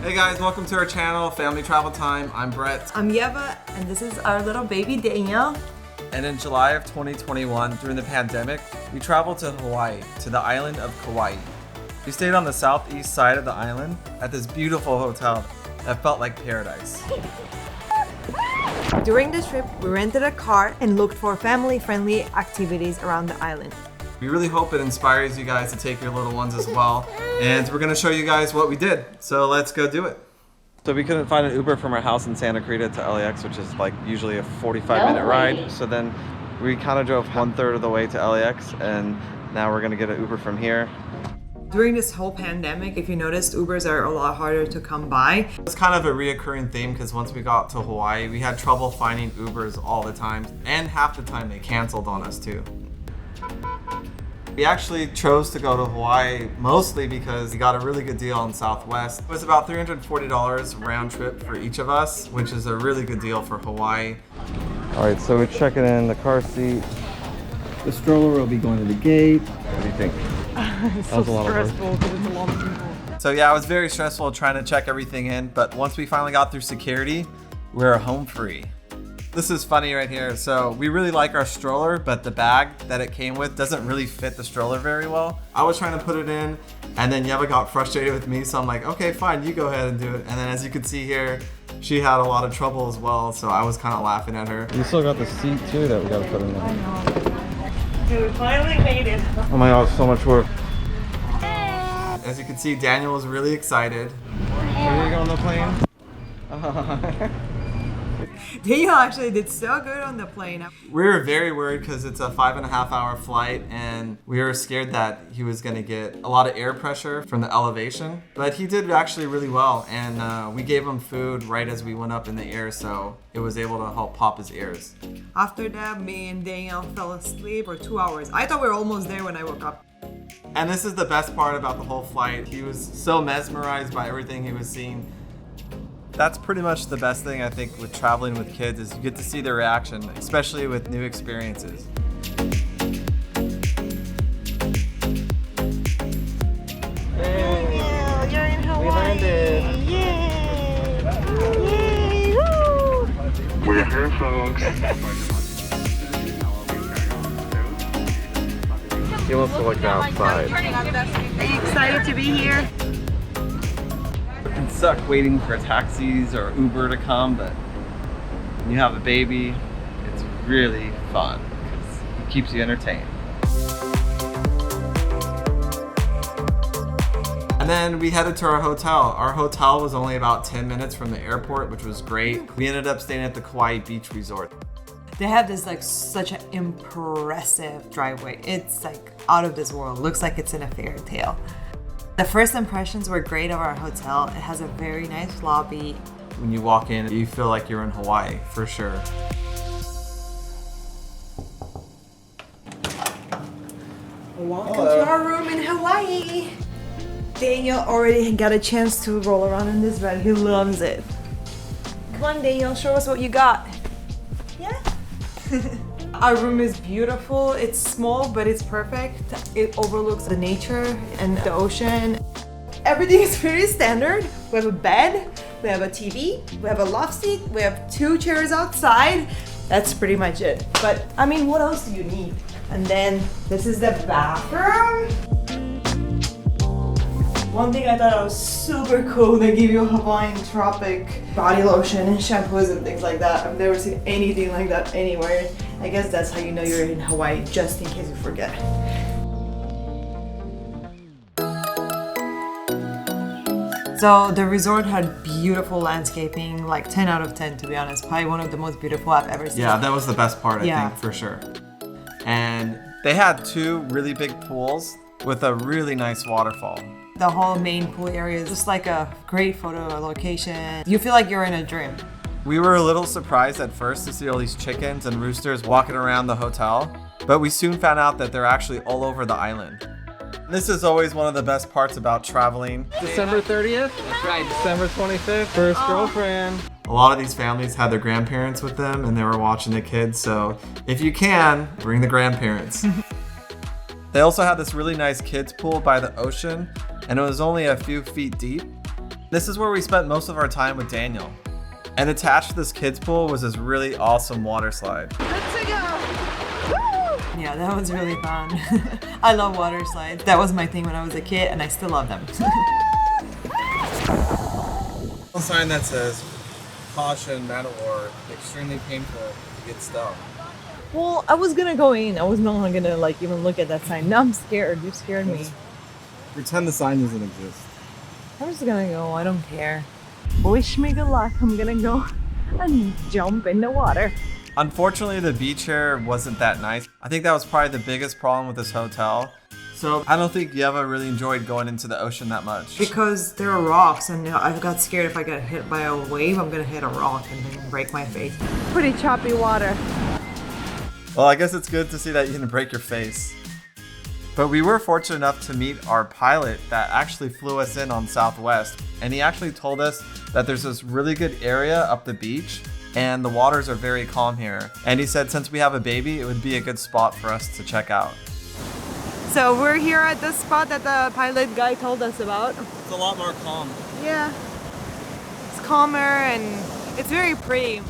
Hey guys, welcome to our channel, Family Travel Time. I'm Brett. I'm Yeva, and this is our little baby Daniel. And in July of 2021, during the pandemic, we traveled to Hawaii, to the island of Kauai. We stayed on the southeast side of the island at this beautiful hotel that felt like paradise. During this trip, we rented a car and looked for family-friendly activities around the island. We really hope it inspires you guys to take your little ones as well. And we're gonna show you guys what we did. So let's go do it. So we couldn't find an Uber from our house in Santa Cruz to LAX, which is like usually a 45-minute ride. So then we kind of drove 1/3 of the way to LAX, and now we're gonna get an Uber from here. During this whole pandemic, if you noticed, Ubers are a lot harder to come by. It's kind of a reoccurring theme because once we got to Hawaii, we had trouble finding Ubers all the time. And half the time they canceled on us too. We actually chose to go to Hawaii mostly because we got a really good deal on Southwest. It was about $340 round trip for each of us, which is a really good deal for Hawaii. All right, so we're checking in the car seat. The stroller will be going to the gate. What do you think? It's so stressful because it's a lot of people. So yeah, it was very stressful trying to check everything in, but once we finally got through security, we were home free. This is funny right here. So we really like our stroller, but the bag that it came with doesn't really fit the stroller very well. I was trying to put it in, and then Yeva got frustrated with me, so I'm like, okay, fine, you go ahead and do it. And then as you can see here, she had a lot of trouble as well, so I was kind of laughing at her. You still got the seat too that we gotta put in there. I know. We finally made it. Oh my god, so much work. As you can see, Daniel was really excited. Where you go on the plane? Daniel actually did so good on the plane. We were very worried because it's a 5.5-hour flight, and we were scared that he was going to get a lot of air pressure from the elevation. But he did actually really well, and we gave him food right as we went up in the air, so it was able to help pop his ears. After that, me and Daniel fell asleep for 2 hours. I thought we were almost there when I woke up. And this is the best part about the whole flight. He was so mesmerized by everything he was seeing. That's pretty much the best thing I think with traveling with kids is you get to see their reaction, especially with new experiences. Daniel, you're in Hawaii. We landed. Yay! Yay! Woo! We're here, folks. He wants to look outside. Are you excited to be here? It can suck waiting for taxis or Uber to come, but when you have a baby, it's really fun because it keeps you entertained. And then we headed to our hotel. Our hotel was only about 10 minutes from the airport, which was great. We ended up staying at the Kauai Beach Resort. They have this like such an impressive driveway. It's like out of this world. Looks like it's in a fairy tale. The first impressions were great of our hotel. It has a very nice lobby. When you walk in, you feel like you're in Hawaii, for sure. Welcome to our room in Hawaii. Daniel already got a chance to roll around in this bed. He loves it. Come on, Daniel, show us what you got. Yeah? Our room is beautiful. It's small, but it's perfect. It overlooks the nature and the ocean. Everything is pretty standard. We have a bed, we have a TV, we have a loft seat, we have 2 chairs outside. That's pretty much it. But I mean, what else do you need? And then this is the bathroom. One thing I thought was super cool, they give you a Hawaiian tropic body lotion and shampoos and things like that. I've never seen anything like that anywhere. I guess that's how you know you're in Hawaii, just in case you forget. So the resort had beautiful landscaping, like 10 out of 10 to be honest. Probably one of the most beautiful I've ever seen. Yeah, that was the best part, I Yeah. think, for sure. And they had 2 really big pools with a really nice waterfall. The whole main pool area is just like a great photo location. You feel like you're in a dream. We were a little surprised at first to see all these chickens and roosters walking around the hotel, but we soon found out that they're actually all over the island. This is always one of the best parts about traveling. December 30th? That's right. December 25th. First girlfriend. A lot of these families had their grandparents with them and they were watching the kids, so if you can, bring the grandparents. They also had this really nice kids pool by the ocean, and it was only a few feet deep. This is where we spent most of our time with Daniel. And attached to this kids pool was this really awesome water slide. Let's go! Woo! Yeah, that was really fun. I love water slides. That was my thing when I was a kid, and I still love them. A sign that says, "Caution, or extremely painful to get stung." Well, I was gonna go in. I was not gonna like even look at that sign. Now I'm scared. You scared me. Pretend the sign doesn't exist. I'm just gonna go. I don't care. Wish me good luck. I'm gonna go and jump in the water. Unfortunately, the beach here wasn't that nice. I think that was probably the biggest problem with this hotel. So I don't think Yeva really enjoyed going into the ocean that much. Because there are rocks, and I got scared if I get hit by a wave, I'm gonna hit a rock and then break my face. Pretty choppy water. Well, I guess it's good to see that you didn't break your face. But we were fortunate enough to meet our pilot that actually flew us in on Southwest. And he actually told us that there's this really good area up the beach and the waters are very calm here. And he said since we have a baby, it would be a good spot for us to check out. So we're here at the spot that the pilot guy told us about. It's a lot more calm. Yeah. It's calmer and it's very pretty.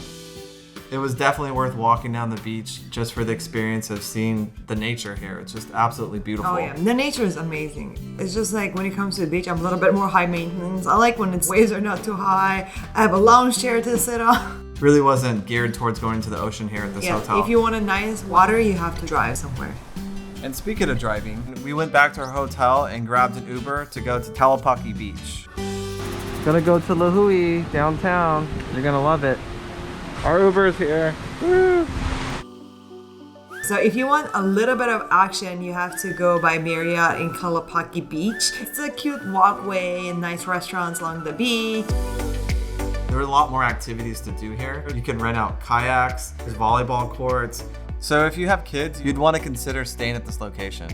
It was definitely worth walking down the beach just for the experience of seeing the nature here. It's just absolutely beautiful. Oh yeah, the nature is amazing. It's just like when it comes to the beach, I'm a little bit more high maintenance. I like when its waves are not too high. I have a lounge chair to sit on. Really wasn't geared towards going to the ocean here at this hotel. If you want a nice water, you have to drive somewhere. And speaking of driving, we went back to our hotel and grabbed an Uber to go to Kalapaki Beach. Gonna go to Lihue downtown. You're gonna love it. Our Uber is here. Woo! So if you want a little bit of action, you have to go by Marriott in Kalapaki Beach. It's a cute walkway and nice restaurants along the beach. There are a lot more activities to do here. You can rent out kayaks, there's volleyball courts. So if you have kids, you'd want to consider staying at this location.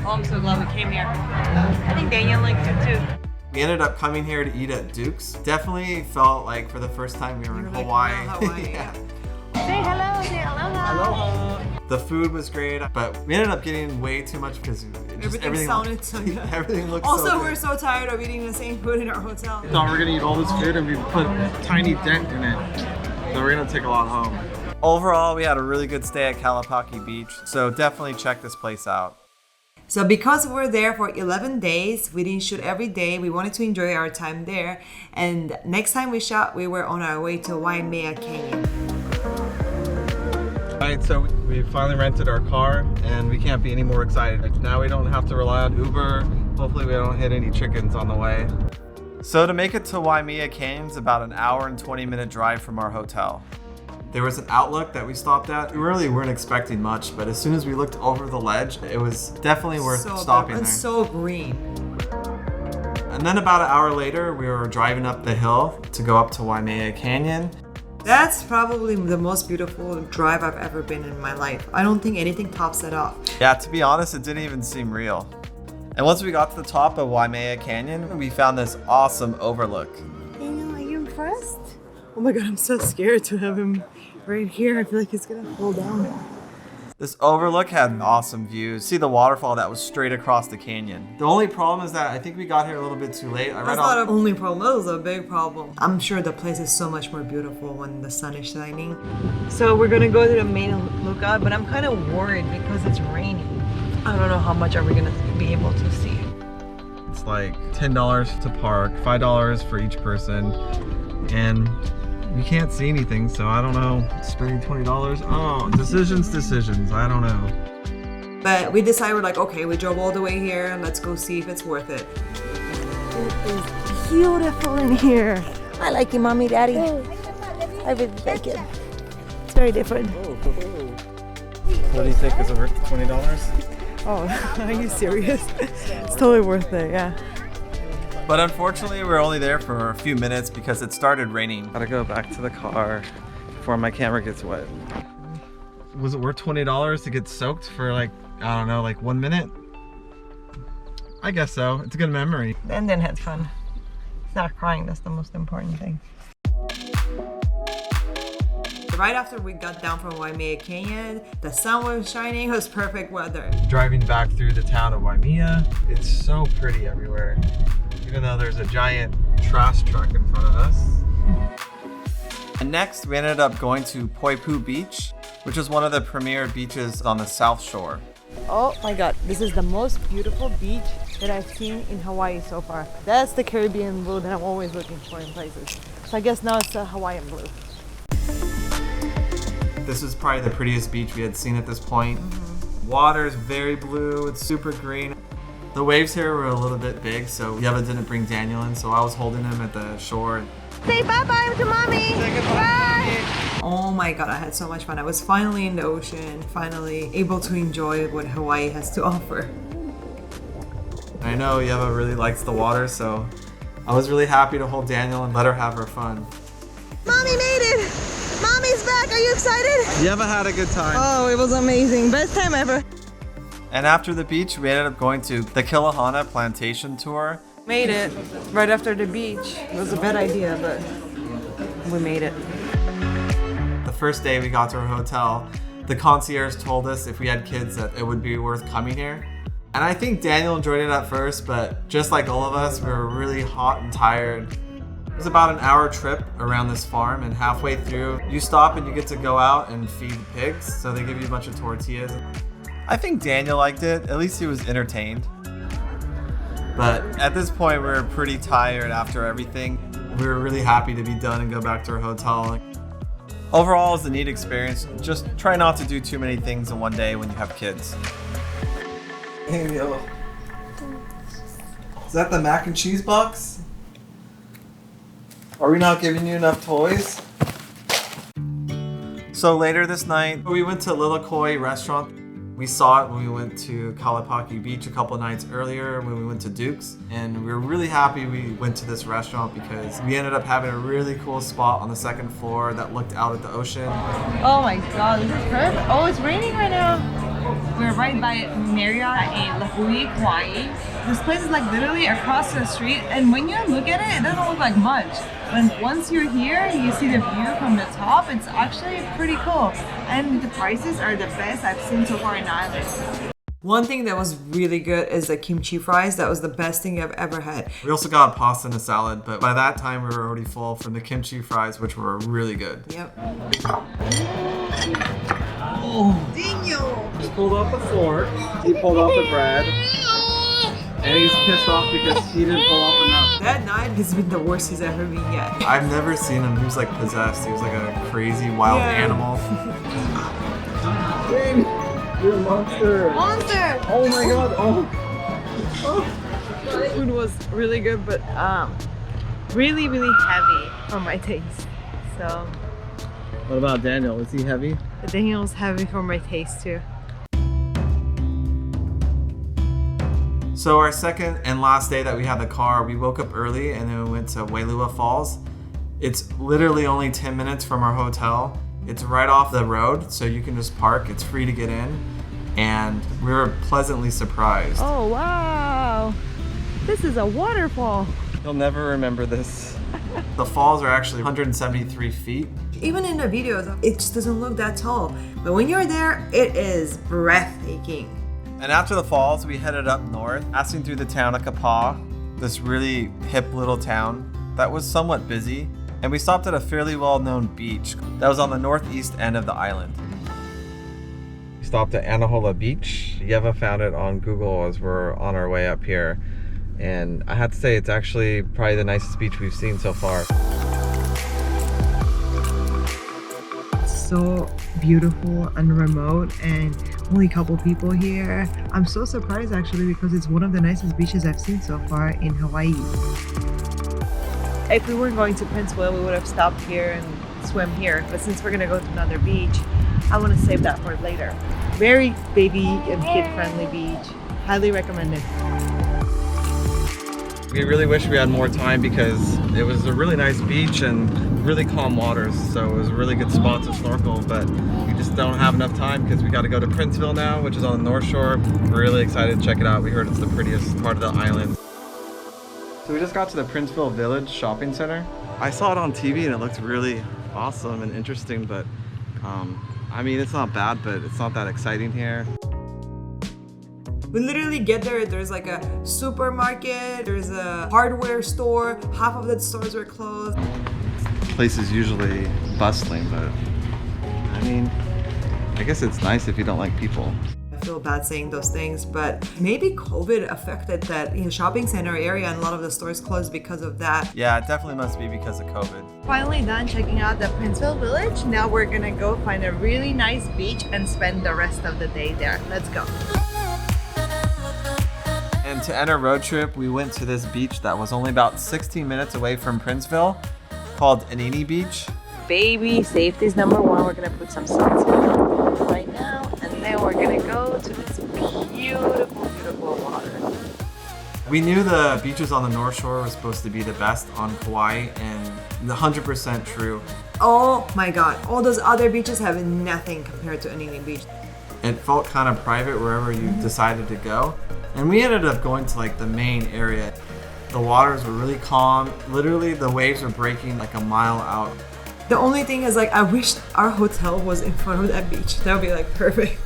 Oh, I'm so glad we came here. I think Daniel likes it too. We ended up coming here to eat at Duke's. Definitely felt like for the first time we were in Hawaii. Yeah. Say hello, say aloha. The food was great, but we ended up getting way too much because Everything sounded so good. Everything looked Also, so good. we're so tired of eating the same food in our hotel. Thought we were gonna eat all this food and we put a tiny dent in it. So we're gonna take a lot home. Overall, we had a really good stay at Kalapaki Beach, so definitely check this place out. So because we were there for 11 days, we didn't shoot every day. We wanted to enjoy our time there. And next time we shot, we were on our way to Waimea Canyon. Alright, so we finally rented our car and we can't be any more excited. Now we don't have to rely on Uber. Hopefully we don't hit any chickens on the way. So to make it to Waimea Canyon is about an hour and 20-minute drive from our hotel. There was an outlook that we stopped at. We really weren't expecting much, but as soon as we looked over the ledge, it was definitely worth stopping there. It's so green. And then about an hour later, we were driving up the hill to go up to Waimea Canyon. That's probably the most beautiful drive I've ever been in my life. I don't think anything tops it off. Yeah, to be honest, it didn't even seem real. And once we got to the top of Waimea Canyon, we found this awesome overlook. Daniel, are you impressed? Oh my god, I'm so scared to have him right here. I feel like he's gonna fall down. This overlook had awesome views. See the waterfall that was straight across the canyon. The only problem is that I think we got here a little bit too late. That's not the only problem, that was a big problem. I'm sure the place is so much more beautiful when the sun is shining. So we're gonna go to the main lookout, but I'm kind of worried because it's raining. I don't know how much are we gonna be able to see. It's like $10 to park, $5 for each person, and we can't see anything, so I don't know. Spending $20. Oh, decisions. I don't know. But we decided, we're like, okay, we drove all the way here. Let's go see if it's worth it. It is beautiful in here. I like it, Mommy, Daddy. I really like it. It's very different. What do you think? Is it worth $20? Oh, are you serious? It's totally worth it, yeah. But unfortunately, we were only there for a few minutes because it started raining. Gotta go back to the car before my camera gets wet. Was it worth $20 to get soaked for like, I don't know, like 1 minute? I guess so. It's a good memory. And then had fun. It's not crying, that's the most important thing. right after we got down from Waimea Canyon. The sun was shining, it was perfect weather. Driving back through the town of Waimea, it's so pretty everywhere. Even though there's a giant trash truck in front of us. And next, we ended up going to Poipu Beach, which is one of the premier beaches on the South Shore. Oh my god, this is the most beautiful beach that I've seen in Hawaii so far. That's the Caribbean blue that I'm always looking for in places. So I guess now it's the Hawaiian blue. This is probably the prettiest beach we had seen at this point. Water's very blue, it's super green. The waves here were a little bit big, so Yeva didn't bring Daniel in, so I was holding him at the shore. Say bye-bye to mommy. Bye. Oh my god, I had so much fun. I was finally in the ocean, finally able to enjoy what Hawaii has to offer. I know Yeva really likes the water, so I was really happy to hold Daniel and let her have her fun. Mommy made it. Mommy's back. Are you excited? Yeva had a good time. Oh, it was amazing. Best time ever. And after the beach, we ended up going to the Kilohana Plantation Tour. Made it right after the beach. It was a bad idea, but we made it. The first day we got to our hotel, the concierge told us if we had kids that it would be worth coming here. And I think Daniel enjoyed it at first, but just like all of us, we were really hot and tired. It was about an hour trip around this farm, and halfway through, you stop and you get to go out and feed pigs, so they give you a bunch of tortillas. I think Daniel liked it, at least he was entertained. But at this point, we were pretty tired after everything. We were really happy to be done and go back to our hotel. Overall, it's a neat experience. Just try not to do too many things in one day when you have kids. Hey, yo. Is that the mac and cheese box? Are we not giving you enough toys? So later this night, we went to Lilla restaurant. We saw it when we went to Kalapaki Beach a couple nights earlier when we went to Duke's, and we were really happy we went to this restaurant because we ended up having a really cool spot on the second floor that looked out at the ocean. Oh my god, this is perfect. Oh, it's raining right now. We're right by Marriott in Lihue, Kauai. This place is like literally across the street, and when you look at it, it doesn't look like much. But once you're here, you see the view from the top. It's actually pretty cool. And the prices are the best I've seen so far in the island. One thing that was really good is the kimchi fries. That was the best thing I've ever had. We also got pasta and a salad, but by that time we were already full from the kimchi fries, which were really good. Yep. Oh, Daniel! He pulled off the fork, he pulled off the bread, and he's pissed off because he didn't pull off enough. That night has been the worst he's ever been yet. I've never seen him. He was like possessed. He was like a crazy wild animal. Dang, you're a monster. Monster! Oh my god. Oh. The food was really good, but really heavy for my taste. So What about Daniel? Was he heavy? Daniel was heavy for my taste too. So our second and last day that we had the car, we woke up early and then we went to Wailua Falls. It's literally only 10 minutes from our hotel. It's right off the road, so you can just park. It's free to get in. And we were pleasantly surprised. Oh wow! This is a waterfall. You'll never remember this. The falls are actually 173 feet. Even in the videos, it just doesn't look that tall. But when you're there, it is breathtaking. And after the falls, we headed up north, passing through the town of Kapaa, this really hip little town that was somewhat busy. And we stopped at a fairly well-known beach that was on the northeast end of the island. We stopped at Anahola Beach. Yeva found it on Google as we're on our way up here. And I have to say, it's actually probably the nicest beach we've seen so far. So beautiful and remote, and only a couple people here. I'm so surprised actually because it's one of the nicest beaches I've seen so far in Hawaii. If we weren't going to Princeville, we would have stopped here and swim here. But since we're gonna go to another beach, I want to save that for later. Very baby and kid-friendly beach. Highly recommended. We really wish we had more time because it was a really nice beach and really calm waters, so it was a really good spot to snorkel, but we just don't have enough time because we got to go to Princeville now, which is on the North Shore. We're really excited to check it out. We heard it's the prettiest part of the island. So we just got to the Princeville Village shopping center. I saw it on TV and it looked really awesome and interesting, but I mean, it's not bad, but it's not that exciting here. We literally get there, there's like a supermarket, there's a hardware store, half of the stores are closed. This place is usually bustling, but I mean, I guess it's nice if you don't like people. I feel bad saying those things, but maybe COVID affected that shopping center area and a lot of the stores closed because of that. Yeah, it definitely must be because of COVID. Finally done checking out the Princeville village. Now we're gonna go find a really nice beach and spend the rest of the day there. Let's go. And to end our road trip, we went to this beach that was only about 16 minutes away from Princeville, called Anini Beach. Baby, safety is number one. We're gonna put some sunscreen on right now, and then we're gonna go to this beautiful, beautiful water. We knew the beaches on the North Shore were supposed to be the best on Kauai, and 100% true. Oh my God, all those other beaches have nothing compared to Anini Beach. It felt kind of private wherever you decided to go. And we ended up going to like the main area. The waters were really calm. Literally the waves were breaking like a mile out. The only thing is like, I wish our hotel was in front of that beach. That would be like perfect.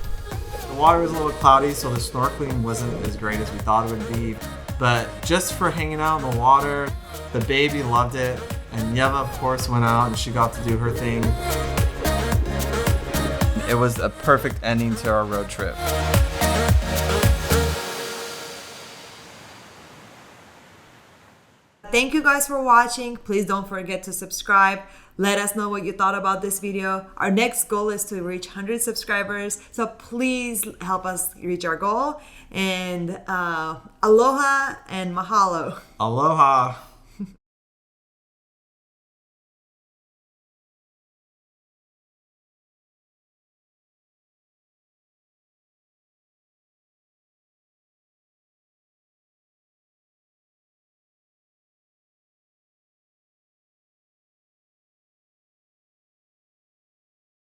The water was a little cloudy, so the snorkeling wasn't as great as we thought it would be. But just for hanging out in the water, the baby loved it. And Yeva, of course, went out and she got to do her thing. It was a perfect ending to our road trip. Thank you guys for watching. Please don't forget to subscribe. Let us know what you thought about this video. Our next goal is to reach 100 subscribers. So please help us reach our goal. And aloha and mahalo. Aloha.